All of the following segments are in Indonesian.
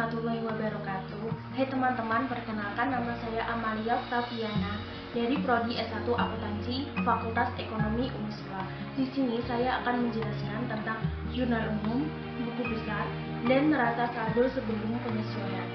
warahmatullahi wabarakatuh. Hai teman-teman, perkenalkan nama saya Amalia Octaviana dari Prodi S1 Akuntansi Fakultas Ekonomi Uniswa. Di sini saya akan menjelaskan tentang jurnal umum, buku besar, dan neraca saldo sebelum penyesuaian.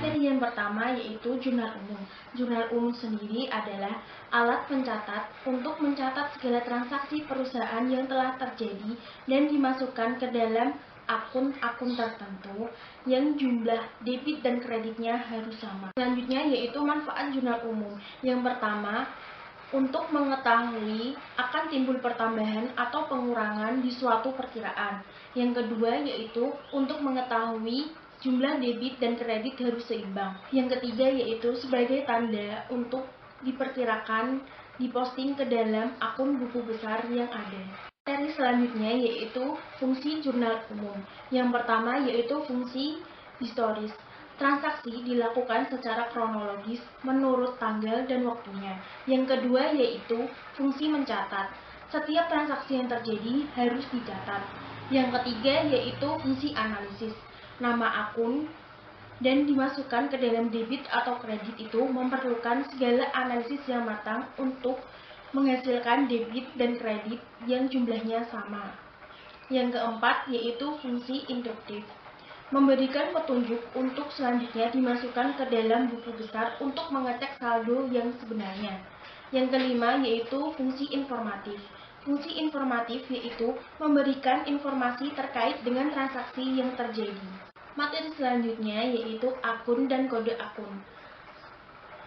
Seri yang pertama yaitu jurnal umum. Jurnal umum sendiri adalah alat pencatat untuk mencatat segala transaksi perusahaan yang telah terjadi dan dimasukkan ke dalam akun-akun tertentu yang jumlah debit dan kreditnya harus sama. Selanjutnya yaitu manfaat jurnal umum. Yang pertama, untuk mengetahui akan timbul pertambahan atau pengurangan di suatu perkiraan. Yang kedua yaitu untuk mengetahui jumlah debit dan kredit harus seimbang. Yang ketiga yaitu sebagai tanda untuk diperkirakan diposting ke dalam akun buku besar yang ada. Seri selanjutnya yaitu fungsi jurnal umum. Yang pertama yaitu fungsi historis. Transaksi dilakukan secara kronologis menurut tanggal dan waktunya. Yang kedua yaitu fungsi mencatat. Setiap transaksi yang terjadi harus dicatat. Yang ketiga yaitu fungsi analisis. Nama akun dan dimasukkan ke dalam debit atau kredit itu memerlukan segala analisis yang matang untuk menghasilkan debit dan kredit yang jumlahnya sama. Yang keempat yaitu fungsi induktif. Memberikan petunjuk untuk selanjutnya dimasukkan ke dalam buku besar untuk mengecek saldo yang sebenarnya. Yang kelima yaitu fungsi informatif. Fungsi informatif yaitu memberikan informasi terkait dengan transaksi yang terjadi. Materi selanjutnya yaitu akun dan kode akun.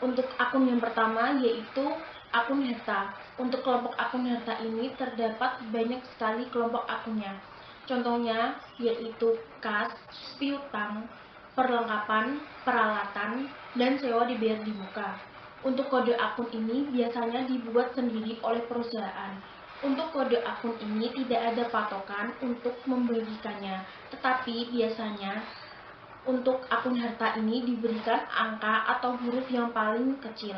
Untuk akun yang pertama yaitu akun harta. Untuk kelompok akun harta ini terdapat banyak sekali kelompok akunnya. Contohnya yaitu kas, piutang, perlengkapan, peralatan, dan sewa dibayar di muka. Untuk kode akun ini biasanya dibuat sendiri oleh perusahaan. Untuk kode akun ini tidak ada patokan untuk membagikannya, tetapi biasanya untuk akun harta ini diberikan angka atau huruf yang paling kecil,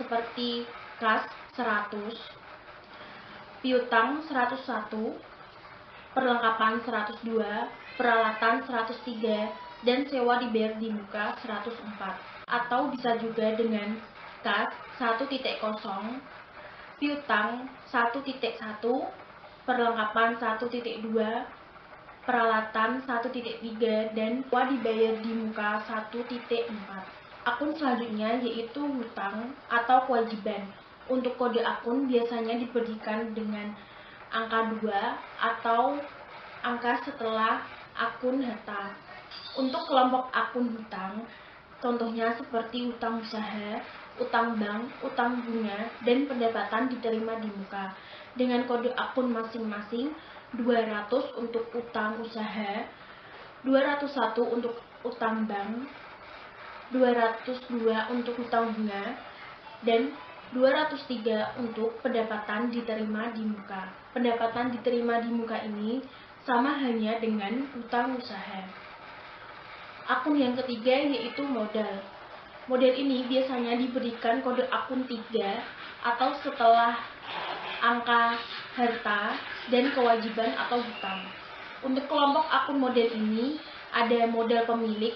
seperti kas 100, piutang 101, perlengkapan 102, peralatan 103, dan sewa dibayar di muka 104. Atau bisa juga dengan kas 1.0, piutang 1.1, perlengkapan 1.2, peralatan 1.3, dan sewa dibayar di muka 1.4. Akun selanjutnya yaitu hutang atau kewajiban. Untuk kode akun biasanya diberikan dengan angka 2 atau angka setelah akun harta. Untuk kelompok akun hutang, contohnya seperti hutang usaha, utang bank, utang bunga, dan pendapatan diterima di muka. Dengan kode akun masing-masing, 200 untuk utang usaha, 201 untuk utang bank, 202 untuk hutang bunga, dan 203 untuk pendapatan diterima di muka. Pendapatan diterima di muka ini sama hanya dengan hutang usaha. Akun yang ketiga yaitu modal. Modal ini biasanya diberikan kode akun 3 atau setelah angka harta dan kewajiban atau hutang. Untuk kelompok akun modal ini ada modal pemilik,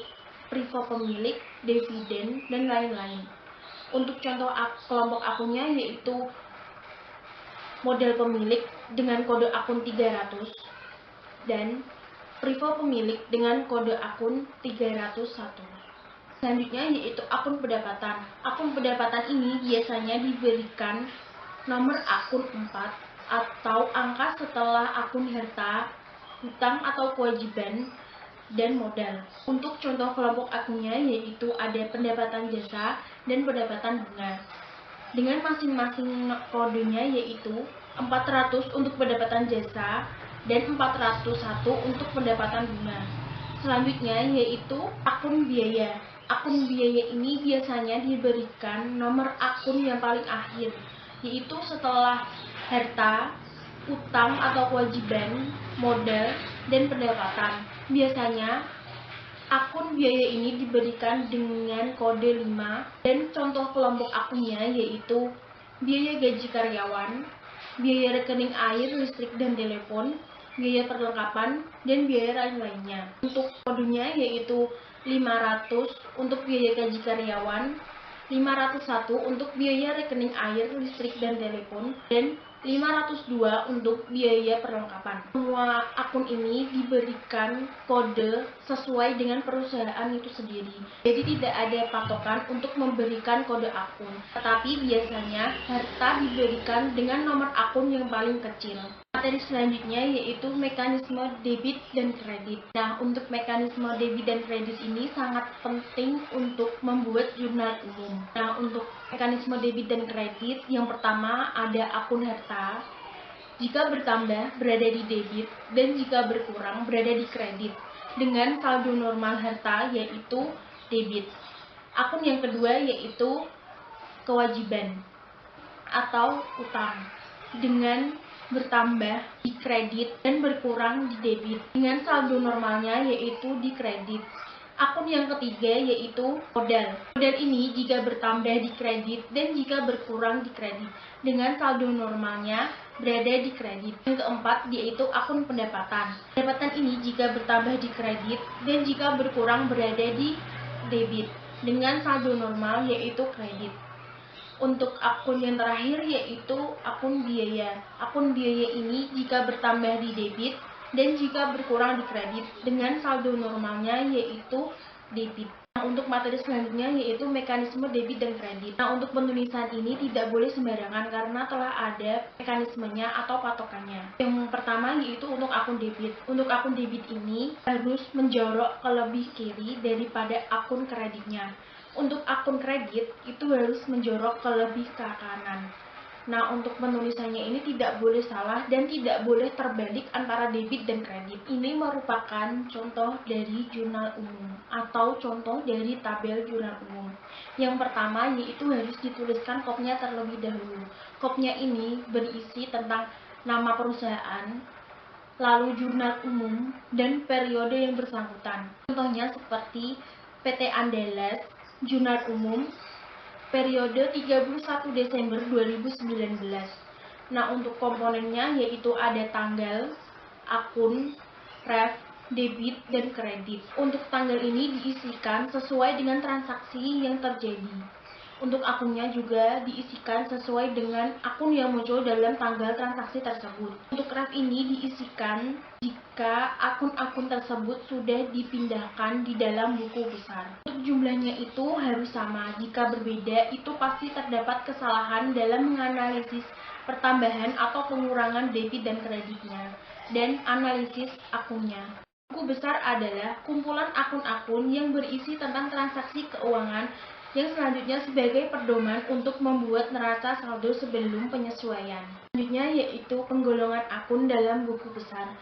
privo pemilik, dividen, dan lain-lain. Untuk contoh kelompok akunnya yaitu modal pemilik dengan kode akun 300 dan privo pemilik dengan kode akun 301. Selanjutnya yaitu akun pendapatan. Akun pendapatan ini biasanya diberikan nomor akun 4 atau angka setelah akun harta, hutang atau kewajiban, dan modal. Untuk contoh kelompok akunnya yaitu ada pendapatan jasa dan pendapatan bunga. Dengan masing-masing kodenya yaitu 400 untuk pendapatan jasa dan 401 untuk pendapatan bunga. Selanjutnya yaitu akun biaya. Akun biaya ini biasanya diberikan nomor akun yang paling akhir, yaitu setelah harta, utang atau kewajiban, modal, dan pendapatan. Biasanya akun biaya ini diberikan dengan kode 5 dan contoh kelompok akunnya yaitu biaya gaji karyawan, biaya rekening air, listrik, dan telepon, biaya perlengkapan, dan biaya lain-lainnya. Untuk kodenya yaitu 500 untuk biaya gaji karyawan, 501 untuk biaya rekening air, listrik, dan telepon, dan 502 untuk biaya perlengkapan. Semua akun ini diberikan kode sesuai dengan perusahaan itu sendiri. Jadi tidak ada patokan untuk memberikan kode akun. Tetapi biasanya harta diberikan dengan nomor akun yang paling kecil. Materi selanjutnya yaitu mekanisme debit dan kredit. Nah, untuk mekanisme debit dan kredit ini sangat penting untuk membuat jurnal umum. Nah, untuk mekanisme debit dan kredit, yang pertama ada akun harta. Jika bertambah berada di debit dan jika berkurang berada di kredit dengan saldo normal harta yaitu debit. Akun yang kedua yaitu kewajiban atau utang dengan bertambah di kredit dan berkurang di debit dengan saldo normalnya yaitu di kredit. Akun yang ketiga yaitu modal. Modal ini jika bertambah di kredit dan jika berkurang di kredit dengan saldo normalnya berada di kredit. Yang keempat yaitu akun pendapatan. Pendapatan ini jika bertambah di kredit dan jika berkurang berada di debit dengan saldo normal yaitu kredit. Untuk akun yang terakhir yaitu akun biaya. Akun biaya ini jika bertambah di debit dan jika berkurang di kredit dengan saldo normalnya yaitu debit. Nah, untuk materi selanjutnya yaitu mekanisme debit dan kredit. Nah, untuk penulisan ini tidak boleh sembarangan karena telah ada mekanismenya atau patokannya. Yang pertama yaitu untuk akun debit. Untuk akun debit ini harus menjorok ke lebih kiri daripada akun kreditnya. Untuk akun kredit itu harus menjorok ke lebih ke kanan. Nah, untuk penulisannya ini tidak boleh salah dan tidak boleh terbalik antara debit dan kredit. Ini merupakan contoh dari jurnal umum atau contoh dari tabel jurnal umum. Yang pertama yaitu harus dituliskan kopnya terlebih dahulu. Kopnya ini berisi tentang nama perusahaan, lalu jurnal umum, dan periode yang bersangkutan. Contohnya seperti PT Andalas, jurnal umum, periode 31 Desember 2019. Nah, untuk komponennya yaitu ada tanggal, akun, ref, debit, dan kredit. Untuk tanggal ini diisikan sesuai dengan transaksi yang terjadi. Untuk akunnya juga diisikan sesuai dengan akun yang muncul dalam tanggal transaksi tersebut. Untuk ref ini diisikan jika akun-akun tersebut sudah dipindahkan di dalam buku besar. Untuk jumlahnya itu harus sama. Jika berbeda, itu pasti terdapat kesalahan dalam menganalisis pertambahan atau pengurangan debit dan kreditnya, dan analisis akunnya. Buku besar adalah kumpulan akun-akun yang berisi tentang transaksi keuangan yang selanjutnya sebagai pedoman untuk membuat neraca saldo sebelum penyesuaian. Selanjutnya yaitu penggolongan akun dalam buku besar.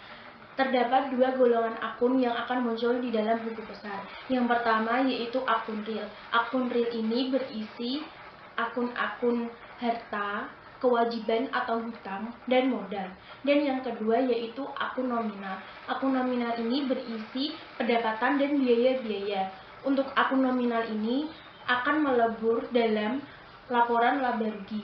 Terdapat dua golongan akun yang akan muncul di dalam buku besar. Yang pertama yaitu akun real. Akun real ini berisi akun-akun harta, kewajiban atau hutang, dan modal. Dan yang kedua yaitu akun nominal. Akun nominal ini berisi pendapatan dan biaya-biaya. Untuk akun nominal ini akan melebur dalam laporan laba rugi,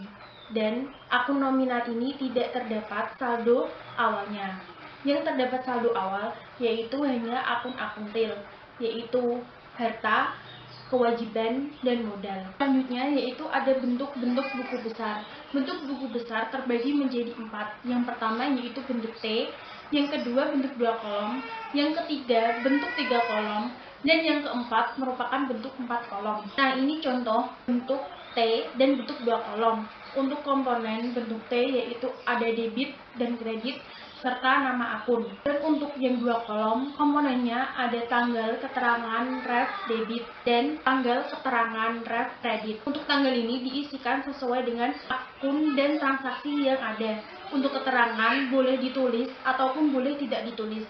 dan akun nominal ini tidak terdapat saldo awalnya. Yang terdapat saldo awal yaitu hanya akun-akun real, yaitu harta, kewajiban, dan modal. Selanjutnya yaitu ada bentuk-bentuk buku besar. Bentuk buku besar terbagi menjadi 4. Yang pertama yaitu bentuk T, yang kedua bentuk 2 kolom, yang ketiga bentuk 3 kolom, dan yang keempat merupakan bentuk 4 kolom. Nah, ini contoh bentuk T dan bentuk 2 kolom. Untuk komponen bentuk T yaitu ada debit dan kredit serta nama akun. Dan untuk yang 2 kolom, komponennya ada tanggal keterangan ref debit dan tanggal keterangan ref kredit. Untuk tanggal ini diisikan sesuai dengan akun dan transaksi yang ada. Untuk keterangan boleh ditulis ataupun boleh tidak ditulis.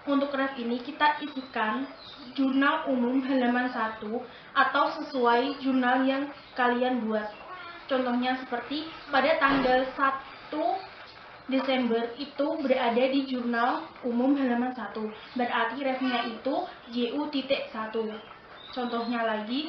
Untuk ref ini kita isikan jurnal umum halaman 1 atau sesuai jurnal yang kalian buat. Contohnya seperti pada tanggal 1 Desember itu berada di jurnal umum halaman 1. Berarti refnya itu JU.1. Contohnya lagi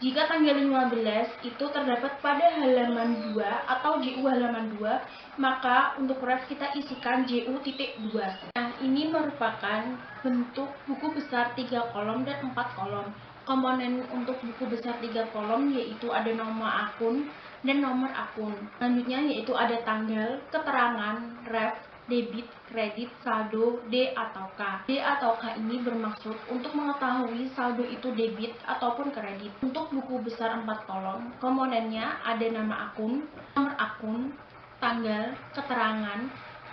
Jika tanggal 15 itu terdapat pada halaman 2 atau JU halaman 2, maka untuk ref kita isikan JU.2. Nah, ini merupakan bentuk buku besar 3 kolom dan 4 kolom. Komponen untuk buku besar 3 kolom yaitu ada nama akun dan nomor akun. Selanjutnya yaitu ada tanggal, keterangan, ref, debit, kredit, saldo, D atau K. D atau K ini bermaksud untuk mengetahui saldo itu debit ataupun kredit. Untuk buku besar 4 kolom, komponennya ada nama akun, nomor akun, tanggal, keterangan,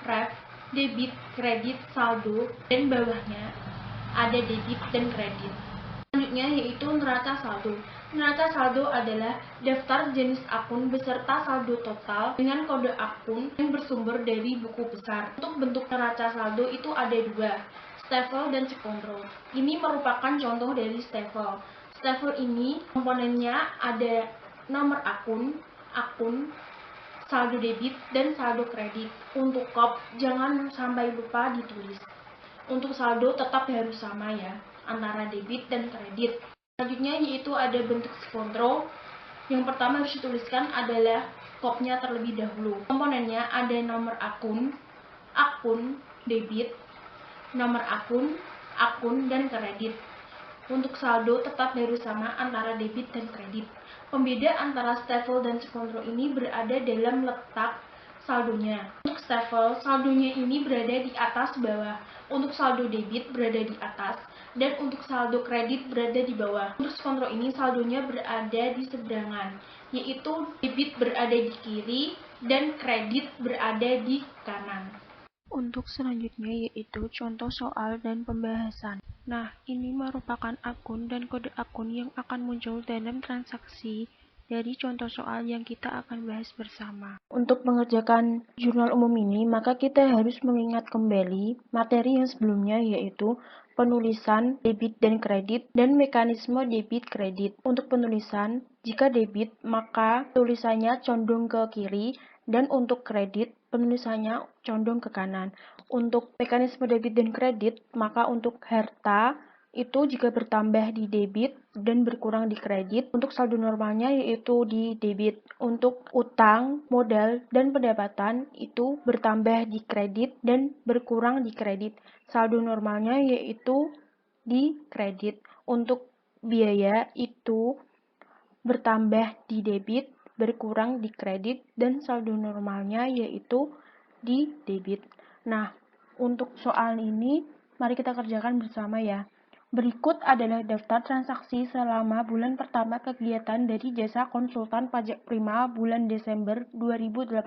ref, debit, kredit, saldo, dan bawahnya ada debit dan kredit. Selanjutnya yaitu neraca saldo. Neraca saldo adalah daftar jenis akun beserta saldo total dengan kode akun yang bersumber dari buku besar. Untuk bentuk neraca saldo itu ada dua, Staffel dan Secontro. Ini merupakan contoh dari Staffel. Staffel ini komponennya ada nomor akun, saldo debit, dan saldo kredit. Untuk kop, jangan sampai lupa ditulis. Untuk saldo tetap harus sama ya, antara debit dan kredit. Selanjutnya yaitu ada bentuk Secontro. Yang pertama harus dituliskan adalah kopnya terlebih dahulu. Komponennya ada nomor akun, debit, nomor akun, dan kredit. Untuk saldo tetap harus sama antara debit dan kredit. Pembeda antara Staffel dan Secontro ini berada dalam letak saldonya. Untuk Staffel, saldonya ini berada di atas bawah. Untuk saldo debit berada di atas, dan untuk saldo kredit berada di bawah. Untuk Secontro ini saldonya berada di seberangan, yaitu debit berada di kiri dan kredit berada di kanan. Untuk selanjutnya yaitu contoh soal dan pembahasan. Nah, ini merupakan akun dan kode akun yang akan muncul dalam transaksi dari contoh soal yang kita akan bahas bersama. Untuk mengerjakan jurnal umum ini, maka kita harus mengingat kembali materi yang sebelumnya yaitu penulisan debit dan kredit dan mekanisme debit kredit. Untuk penulisan, jika debit maka tulisannya condong ke kiri dan untuk kredit penulisannya condong ke kanan. Untuk mekanisme debit dan kredit, maka untuk harta itu jika bertambah di debit dan berkurang di kredit. Untuk saldo normalnya yaitu di debit. Untuk utang, modal, dan pendapatan itu bertambah di kredit dan berkurang di kredit. Saldo normalnya yaitu di kredit. Untuk biaya itu bertambah di debit, berkurang di kredit, dan saldo normalnya yaitu di debit. Nah, untuk soal ini mari kita kerjakan bersama ya. Berikut adalah daftar transaksi selama bulan pertama kegiatan dari jasa konsultan pajak Prima bulan Desember 2018.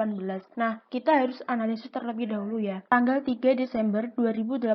Nah, kita harus analisis terlebih dahulu ya. Tanggal 3 Desember 2018,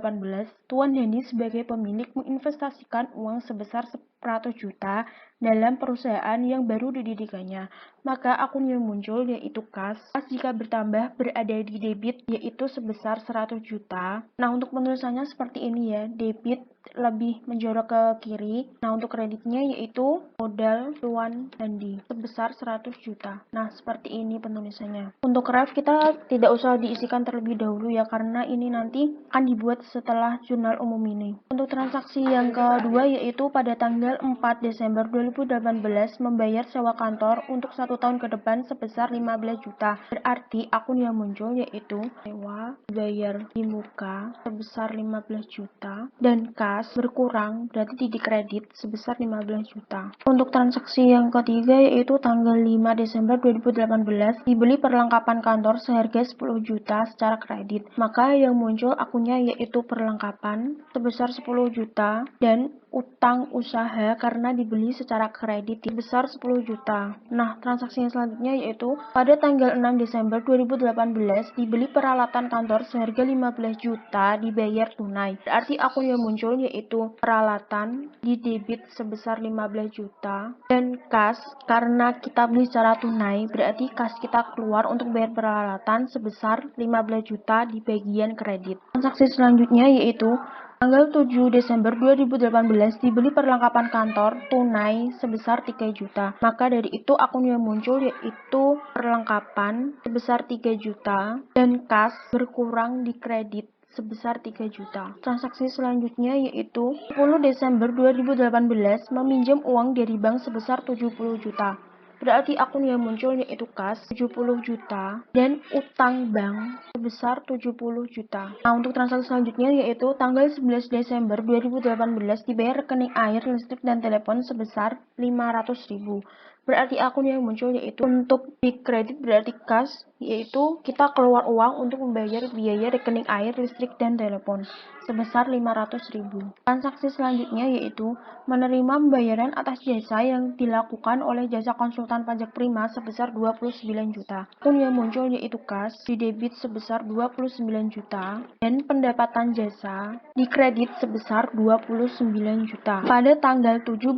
Tuan Denny sebagai pemilik menginvestasikan uang sebesar 100 juta dalam perusahaan yang baru didirikannya. Maka akun yang muncul yaitu kas. Kas jika bertambah berada di debit yaitu sebesar 100 juta. Nah, untuk penulisannya seperti ini ya. Debit lebih menjorok ke kiri. Nah, untuk kreditnya yaitu modal Tuan Dandi sebesar 100 juta. Nah, seperti ini penulisannya. Untuk ref kita tidak usah diisikan terlebih dahulu ya, karena ini nanti akan dibuat setelah jurnal umum ini. Untuk transaksi yang kedua yaitu pada tanggal 4 Desember 2018 membayar sewa kantor untuk 1 tahun ke depan sebesar 15 juta. Berarti akun yang muncul yaitu sewa bayar di muka sebesar 15 juta dan kas berkurang berarti di kredit sebesar 15 juta. Untuk transaksi yang ketiga yaitu tanggal 5 Desember 2018 dibeli perlengkapan kantor seharga 10 juta secara kredit. Maka yang muncul akunnya yaitu perlengkapan sebesar 10 juta dan utang usaha karena dibeli secara kredit sebesar 10 juta. Nah, transaksi yang selanjutnya yaitu pada tanggal 6 Desember 2018 dibeli peralatan kantor seharga 15 juta dibayar tunai. Berarti akun yang muncul yaitu peralatan di debit sebesar 15 juta dan kas karena kita beli secara tunai berarti kas kita keluar untuk bayar peralatan sebesar 15 juta di bagian kredit. Transaksi selanjutnya yaitu Tanggal 7 Desember 2018 dibeli perlengkapan kantor tunai sebesar 3 juta. Maka dari itu akun yang muncul yaitu perlengkapan sebesar 3 juta dan kas berkurang di kredit sebesar 3 juta. Transaksi selanjutnya yaitu 10 Desember 2018 meminjam uang dari bank sebesar 70 juta. Berarti akun yang muncul yaitu kas 70 juta dan utang bank sebesar 70 juta. Nah, untuk transaksi selanjutnya yaitu tanggal 11 Desember 2018 dibayar rekening air, listrik, dan telepon sebesar 500.000. Berarti akun yang muncul yaitu untuk di kredit berarti kas, yaitu kita keluar uang untuk membayar biaya rekening air, listrik, dan telepon sebesar 500.000. Transaksi selanjutnya yaitu menerima pembayaran atas jasa yang dilakukan oleh jasa konsultan pajak prima sebesar 29 juta. Akun yang muncul yaitu kas di debit sebesar 29 juta dan pendapatan jasa di kredit sebesar 29 juta. Pada tanggal 17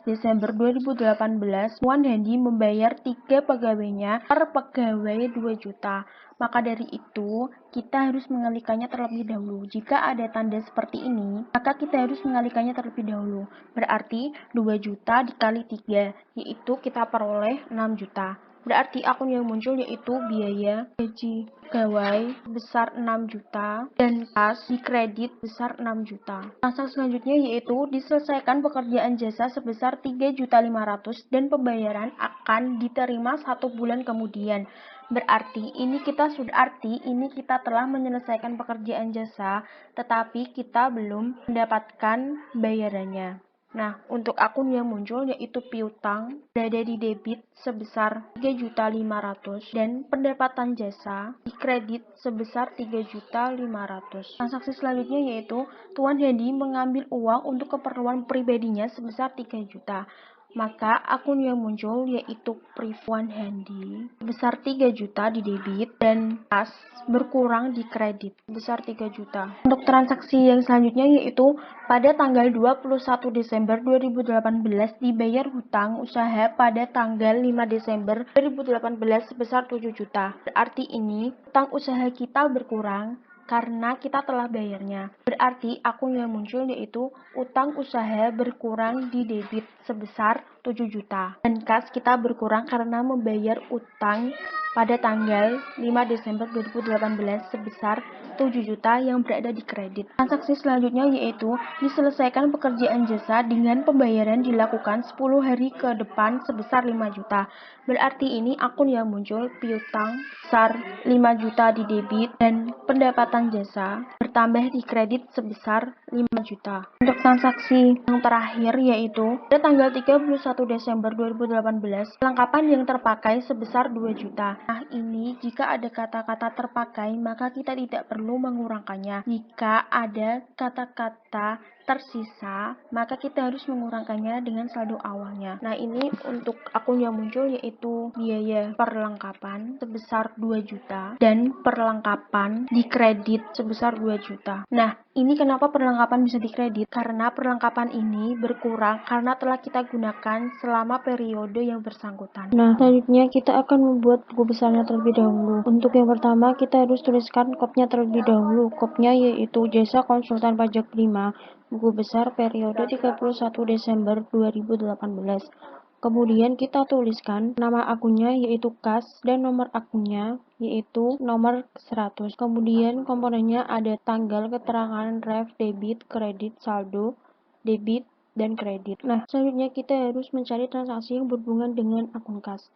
Desember 2018, Tuan Hendi membayar 3 pegawainya per pegawai 2 juta. Maka dari itu, kita harus mengalihkannya terlebih dahulu. Jika ada tanda seperti ini, maka kita harus mengalihkannya terlebih dahulu. Berarti 2 juta dikali 3, yaitu kita peroleh 6 juta. Berarti akun yang muncul yaitu biaya gaji pegawai besar 6 juta dan kas di kredit besar 6 juta. Transaksi selanjutnya yaitu diselesaikan pekerjaan jasa sebesar 3.500.000 dan pembayaran akan diterima 1 bulan kemudian. Berarti ini kita telah menyelesaikan pekerjaan jasa, tetapi kita belum mendapatkan bayarannya. Nah, untuk akun yang muncul yaitu piutang berada di debit sebesar 3.500.000 dan pendapatan jasa di kredit sebesar 3.500.000. Transaksi selanjutnya yaitu Tuan Hendi mengambil uang untuk keperluan pribadinya sebesar 3 juta. Maka akun yang muncul yaitu Tuan Hendi sebesar 3 juta di debit dan kas berkurang di kredit sebesar 3 juta. Untuk transaksi yang selanjutnya yaitu pada tanggal 21 Desember 2018 dibayar hutang usaha pada tanggal 5 Desember 2018 sebesar 7 juta. Berarti ini hutang usaha kita berkurang karena kita telah bayarnya. Berarti akun yang muncul yaitu utang usaha berkurang di debit sebesar 7 juta. Dan kas kita berkurang karena membayar utang pada tanggal 5 Desember 2018 sebesar 7 juta yang berada di kredit. Transaksi selanjutnya yaitu diselesaikan pekerjaan jasa dengan pembayaran dilakukan 10 hari ke depan sebesar 5 juta. Berarti ini akun yang muncul piutang besar 5 juta di debit dan pendapatan jasa bertambah di kredit sebesar 5 juta. Untuk transaksi yang terakhir yaitu pada tanggal 31 Desember 2018 perlengkapan yang terpakai sebesar 2 juta. Nah, ini jika ada kata-kata terpakai maka kita tidak perlu mengurangkannya. Jika ada kata-kata tersisa, maka kita harus mengurangkannya dengan saldo awalnya. Nah, ini untuk akun yang muncul yaitu biaya perlengkapan sebesar 2 juta dan perlengkapan di kredit sebesar 2 juta. Nah, ini kenapa perlengkapan bisa dikredit? Karena perlengkapan ini berkurang karena telah kita gunakan selama periode yang bersangkutan. Nah, selanjutnya kita akan membuat buku besarnya terlebih dahulu. Untuk yang pertama, kita harus tuliskan kopnya terlebih dahulu. Kopnya yaitu jasa konsultan pajak prima, buku besar periode 31 Desember 2018. Kemudian kita tuliskan nama akunnya yaitu kas dan nomor akunnya yaitu nomor 100. Kemudian komponennya ada tanggal, keterangan, ref, debit, kredit, saldo, debit, dan kredit. Nah, selanjutnya kita harus mencari transaksi yang berhubungan dengan akun kas,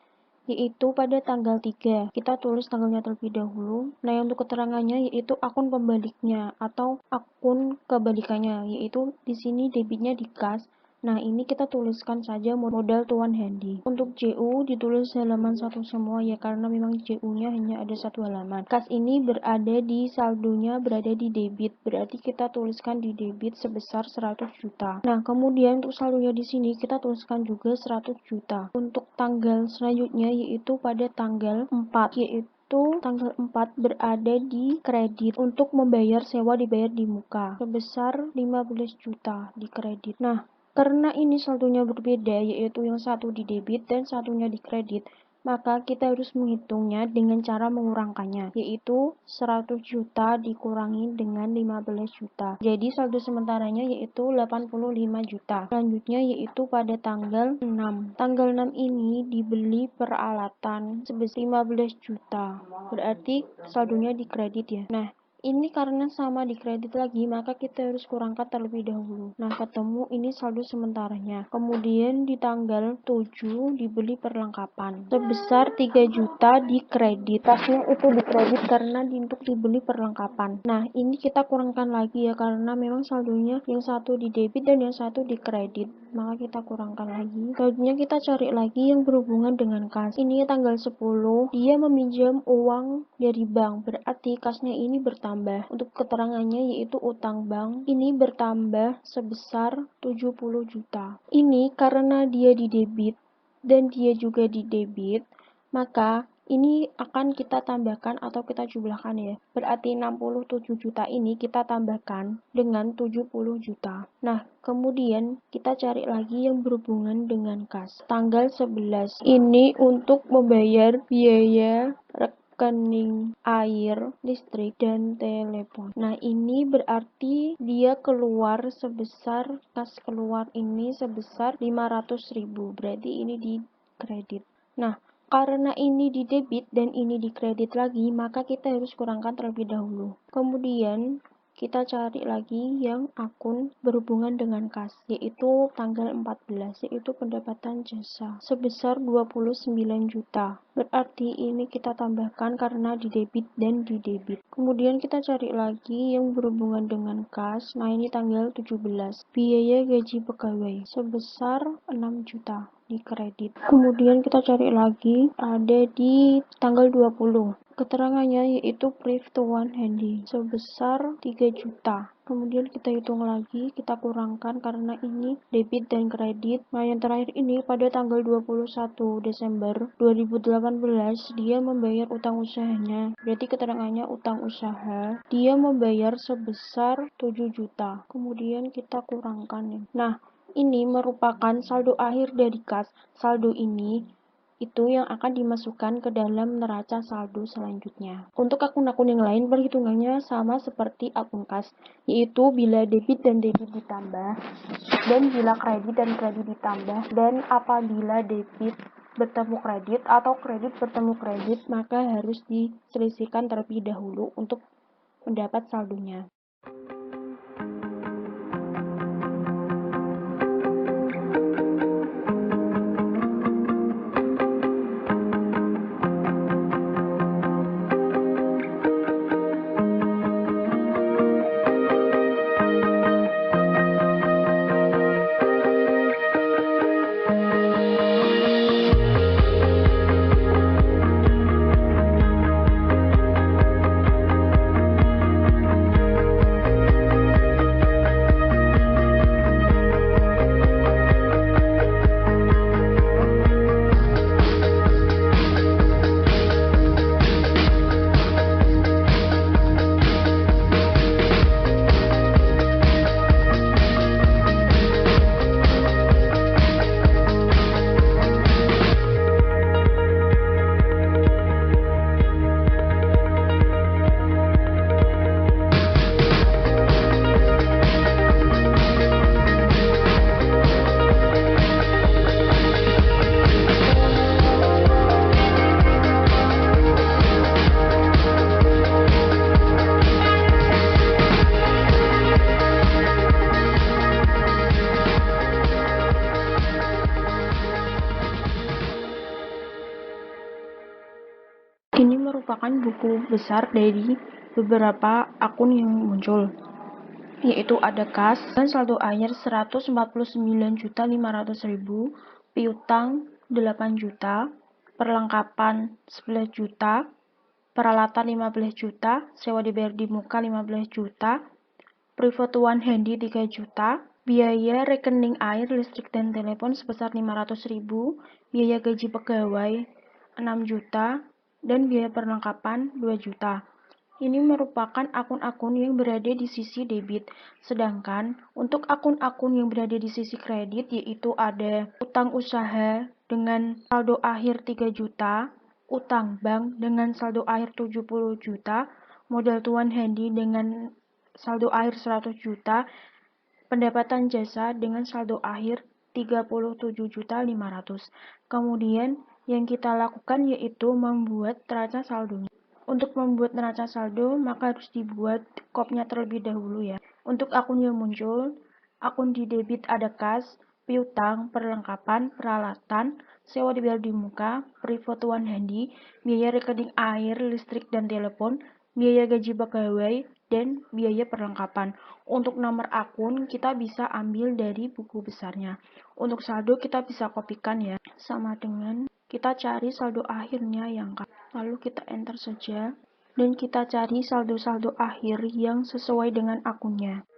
yaitu pada tanggal 3. Kita tulis tanggalnya terlebih dahulu. Nah, untuk keterangannya yaitu akun pembaliknya atau akun kebalikannya, yaitu di sini debitnya di kas. Nah, ini kita tuliskan saja modal Tuan Hendi. Untuk JU ditulis halaman 1 semua ya, karena memang JU-nya hanya ada 1 halaman. Kas ini berada di saldonya berada di debit, berarti kita tuliskan di debit sebesar 100 juta. Nah, kemudian untuk saldonya di sini kita tuliskan juga 100 juta. Untuk tanggal selanjutnya yaitu pada tanggal 4, yaitu tanggal 4 berada di kredit untuk membayar sewa dibayar di muka sebesar 15 juta di kredit. Nah, karena ini saldonya berbeda, yaitu yang satu di debit dan satunya di kredit, maka kita harus menghitungnya dengan cara mengurangkannya, yaitu 100 juta dikurangi dengan 15 juta. Jadi saldo sementaranya yaitu 85 juta. Selanjutnya yaitu pada tanggal 6. Tanggal 6 ini dibeli peralatan sebesar 15 juta. Berarti saldonya dikredit ya. Nah, ini karena sama dikredit lagi, maka kita harus kurangkan terlebih dahulu. Nah, ketemu ini saldo sementaranya. Kemudian di tanggal 7 dibeli perlengkapan sebesar 3 juta dikredit. Tasnya itu dikredit karena untuk dibeli perlengkapan. Nah, ini kita kurangkan lagi ya, karena memang saldonya yang satu di debit dan yang satu dikredit. Maka kita kurangkan lagi. Selanjutnya kita cari lagi yang berhubungan dengan kas. Ini tanggal 10, dia meminjam uang dari bank. Berarti kasnya ini bertambah. Untuk keterangannya yaitu utang bank ini bertambah sebesar 70 juta. Ini karena dia di debit dan dia juga di debit, maka ini akan kita tambahkan atau kita jumlahkan ya. Berarti 67 juta ini kita tambahkan dengan 70 juta. Nah, kemudian kita cari lagi yang berhubungan dengan kas. Tanggal 11 ini untuk membayar biaya rekening air, listrik, dan telepon. Nah, ini berarti dia keluar sebesar, kas keluar ini sebesar 500.000. Berarti ini di kredit. Nah, karena ini di debit dan ini di kredit lagi, maka kita harus kurangkan terlebih dahulu. Kemudian kita cari lagi yang akun berhubungan dengan kas, yaitu tanggal 14, yaitu pendapatan jasa sebesar 29 juta. Berarti ini kita tambahkan karena di debit dan di debit. Kemudian kita cari lagi yang berhubungan dengan kas. Nah, ini tanggal 17, biaya gaji pegawai sebesar 6 juta di kredit. Kemudian kita cari lagi ada di tanggal 20. Keterangannya yaitu brief to one handy sebesar 3 juta. Kemudian kita hitung lagi, kita kurangkan karena ini debit dan kredit. Nah, yang terakhir ini pada tanggal 21 Desember 2018 dia membayar utang usahanya. Berarti keterangannya utang usaha. Dia membayar sebesar 7 juta. Kemudian kita kurangkan. Nah, ini merupakan saldo akhir dari kas. Saldo ini itu yang akan dimasukkan ke dalam neraca saldo selanjutnya. Untuk akun-akun yang lain perhitungannya sama seperti akun kas, yaitu bila debit dan debit ditambah, dan bila kredit dan kredit ditambah, dan apabila debit bertemu kredit atau kredit bertemu kredit, maka harus diselisihkan terlebih dahulu untuk mendapat saldonya. Ini merupakan buku besar dari beberapa akun yang muncul, yaitu ada kas dan saldo akhir 149.500.000, piutang 8 juta, perlengkapan 11 juta, peralatan 15 juta, sewa dibayar di muka 15 juta, private one handy 3 juta, biaya rekening air, listrik, dan telepon sebesar 500.000, biaya gaji pegawai 6 juta, dan biaya perlengkapan 2 juta. Ini merupakan akun-akun yang berada di sisi debit. Sedangkan untuk akun-akun yang berada di sisi kredit yaitu ada utang usaha dengan saldo akhir 3 juta, utang bank dengan saldo akhir 70 juta, modal tuan handy dengan saldo akhir 100 juta, pendapatan jasa dengan saldo akhir 37.500.000. Kemudian yang kita lakukan yaitu membuat neraca saldonya. Untuk membuat neraca saldo, maka harus dibuat kopnya terlebih dahulu ya. Untuk akun yang muncul, akun di debit ada kas, piutang, perlengkapan, peralatan, sewa dibayar di muka, perifotoan handy, biaya rekening air, listrik, dan telepon, biaya gaji pegawai, dan biaya perlengkapan. Untuk nomor akun, kita bisa ambil dari buku besarnya. Untuk saldo, kita bisa kopikan ya, sama dengan kita cari saldo akhirnya yang lalu kita enter saja, dan kita cari saldo-saldo akhir yang sesuai dengan akunnya.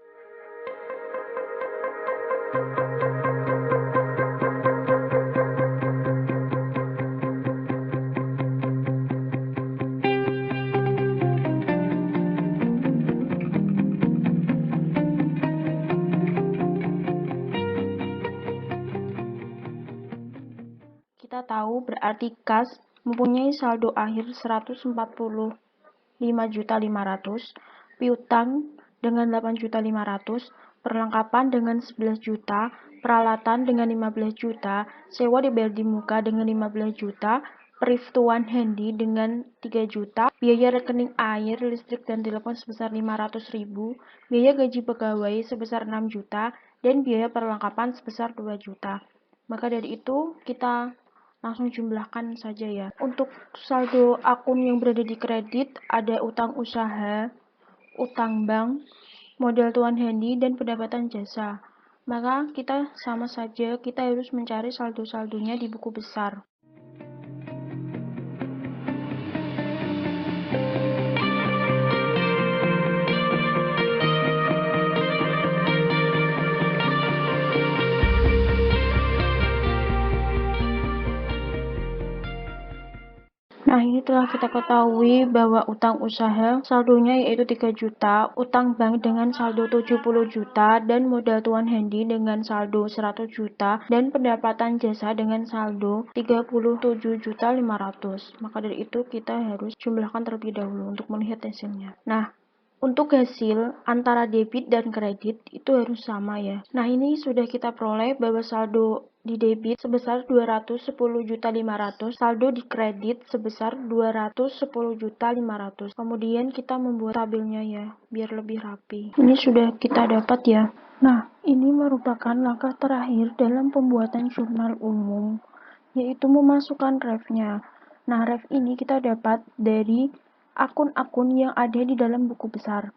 Kita tahu berarti kas mempunyai saldo akhir 145.500.000, piutang dengan 8.500.000, perlengkapan dengan 11 juta, peralatan dengan 15 juta, sewa dibayar di muka dengan 15 juta, perifotoan handy dengan 3 juta, biaya rekening air, listrik, dan telepon sebesar 500.000, biaya gaji pegawai sebesar 6 juta, dan biaya perlengkapan sebesar 2 juta. Maka dari itu kita langsung jumlahkan saja ya. Untuk saldo akun yang berada di kredit ada utang usaha, utang bank, modal tuan handy, dan pendapatan jasa. Maka kita sama saja, kita harus mencari saldo-saldonya di buku besar. Nah, ini telah kita ketahui bahwa utang usaha saldonya yaitu 3 juta, utang bank dengan saldo 70 juta, dan modal tuan handy dengan saldo 100 juta, dan pendapatan jasa dengan saldo 37.500.000. Maka dari itu kita harus jumlahkan terlebih dahulu untuk melihat hasilnya. Nah, untuk hasil antara debit dan kredit itu harus sama ya. Nah, ini sudah kita peroleh bahwa saldo di debit sebesar 210.500.000, saldo di kredit sebesar 210.500.000. Kemudian kita membuat tabelnya ya, biar lebih rapi. Ini sudah kita dapat ya. Nah, ini merupakan langkah terakhir dalam pembuatan jurnal umum, yaitu memasukkan ref-nya. Nah, ref ini kita dapat dari akun-akun yang ada di dalam buku besar.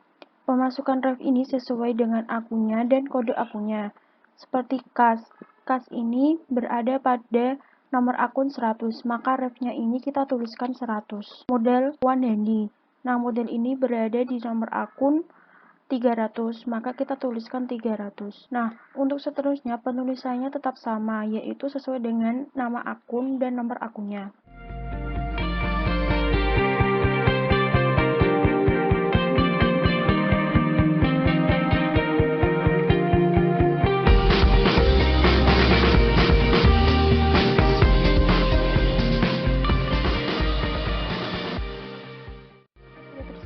Pemasukan ref ini sesuai dengan akunnya dan kode akunnya. Seperti kas. Kas ini berada pada nomor akun 100, maka refnya ini kita tuliskan 100. Modal tuan handy. Nah, modal ini berada di nomor akun 300, maka kita tuliskan 300. Nah, untuk seterusnya penulisannya tetap sama, yaitu sesuai dengan nama akun dan nomor akunnya.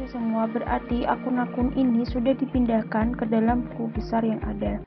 Semua berarti akun-akun ini sudah dipindahkan ke dalam buku besar yang ada.